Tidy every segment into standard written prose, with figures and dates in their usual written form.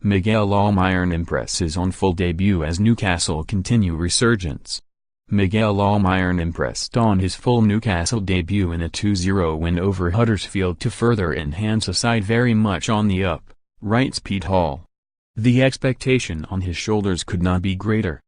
Miguel Almiron impresses on full debut as Newcastle continue resurgence. Miguel Almiron impressed on his full Newcastle debut in a 2-0 win over Huddersfield to further enhance a side very much on the up, writes Pete Hall. The expectation on his shoulders could not be greater.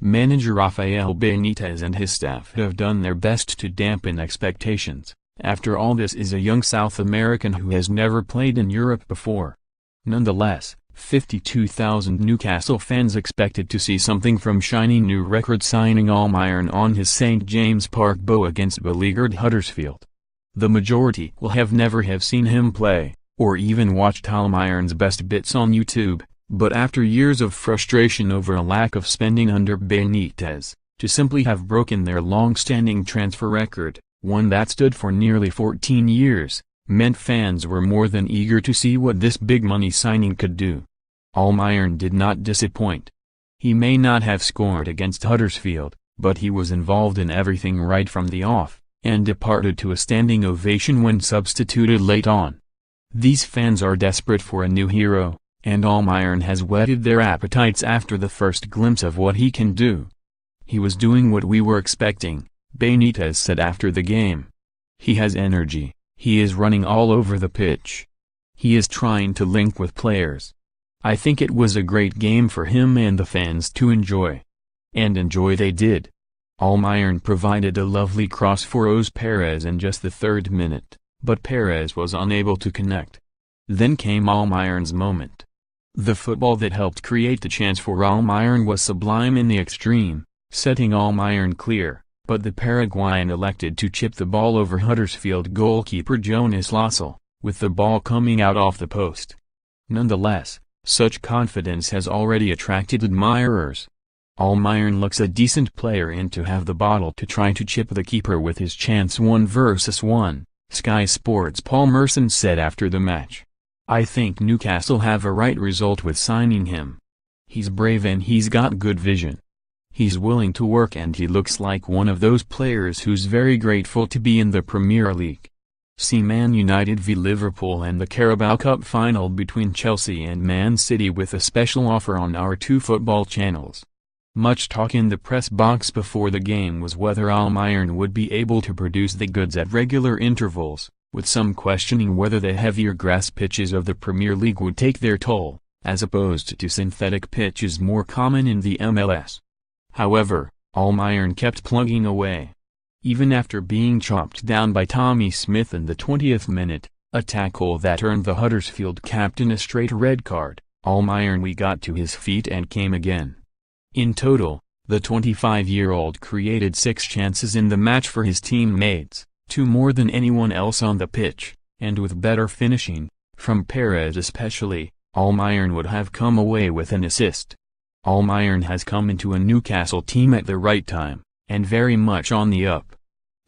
Manager Rafael Benitez and his staff have done their best to dampen expectations. After all, this is a young South American who has never played in Europe before. Nonetheless, 52,000 Newcastle fans expected to see something from shiny new record signing Almiron on his St James Park bow against beleaguered Huddersfield. The majority will never have seen him play, or even watched Almiron's best bits on YouTube, but after years of frustration over a lack of spending under Benitez, to simply have broken their long-standing transfer record, one that stood for nearly 14 years, meant fans were more than eager to see what this big-money signing could do. Almiron did not disappoint. He may not have scored against Huddersfield, but he was involved in everything right from the off, and departed to a standing ovation when substituted late on. These fans are desperate for a new hero, and Almiron has whetted their appetites after the first glimpse of what he can do. He was doing what we were expecting, Benitez said after the game. He has energy. He is running all over the pitch. He is trying to link with players. I think it was a great game for him and the fans to enjoy. And enjoy they did. Almiron provided a lovely cross for Oz Perez in just the 3rd minute, but Perez was unable to connect. Then came Almiron's moment. The football that helped create the chance for Almiron was sublime in the extreme, setting Almiron clear, but the Paraguayan elected to chip the ball over Huddersfield goalkeeper Jonas Lossell, with the ball coming out off the post. Nonetheless, such confidence has already attracted admirers. Almiron looks a decent player and to have the bottle to try to chip the keeper with his chance 1 versus 1, Sky Sports' Paul Merson said after the match. I think Newcastle have a right result with signing him. He's brave and he's got good vision. He's willing to work and he looks like one of those players who's very grateful to be in the Premier League. See Man United v Liverpool and the Carabao Cup final between Chelsea and Man City with a special offer on our 2 football channels. Much talk in the press box before the game was whether Almiron would be able to produce the goods at regular intervals, with some questioning whether the heavier grass pitches of the Premier League would take their toll, as opposed to synthetic pitches more common in the MLS. However, Almiron kept plugging away. Even after being chopped down by Tommy Smith in the 20th minute, a tackle that earned the Huddersfield captain a straight red card, Almiron got to his feet and came again. In total, the 25-year-old created 6 chances in the match for his teammates, 2 more than anyone else on the pitch, and with better finishing, from Perez especially, Almiron would have come away with an assist. Almiron has come into a Newcastle team at the right time, and very much on the up.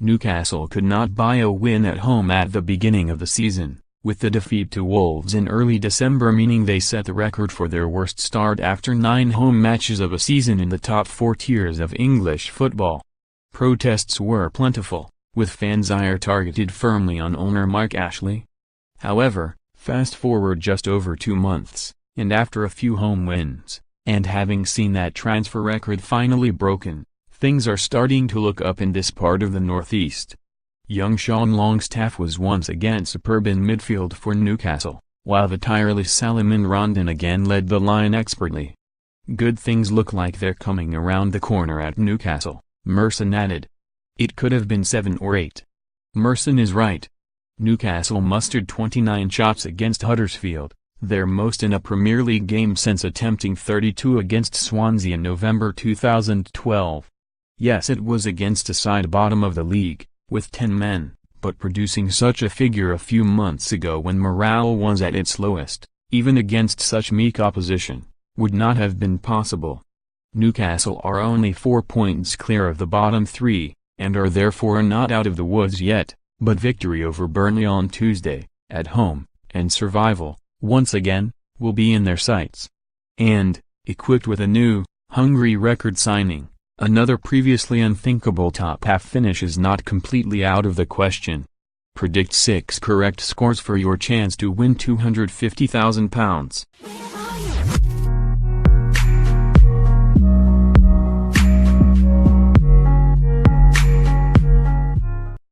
Newcastle could not buy a win at home at the beginning of the season, with the defeat to Wolves in early December meaning they set the record for their worst start after 9 home matches of a season in the top 4 tiers of English football. Protests were plentiful, with fans' ire targeted firmly on owner Mark Ashley. However, fast forward just over 2 months, and after a few home wins, and having seen that transfer record finally broken, things are starting to look up in this part of the Northeast. Young Sean Longstaff was once again superb in midfield for Newcastle, while the tireless Salomon Rondon again led the line expertly. Good things look like they're coming around the corner at Newcastle, Merson added. It could have been 7 or 8. Merson is right. Newcastle mustered 29 shots against Huddersfield, their most in a Premier League game since attempting 32 against Swansea in November 2012. Yes, it was against a side bottom of the league, with 10 men, but producing such a figure a few months ago when morale was at its lowest, even against such meek opposition, would not have been possible. Newcastle are only 4 points clear of the bottom 3, and are therefore not out of the woods yet, but victory over Burnley on Tuesday, at home, and survival, once again, will be in their sights. And, equipped with a new, hungry record signing, another previously unthinkable top-half finish is not completely out of the question. Predict 6 correct scores for your chance to win £250,000.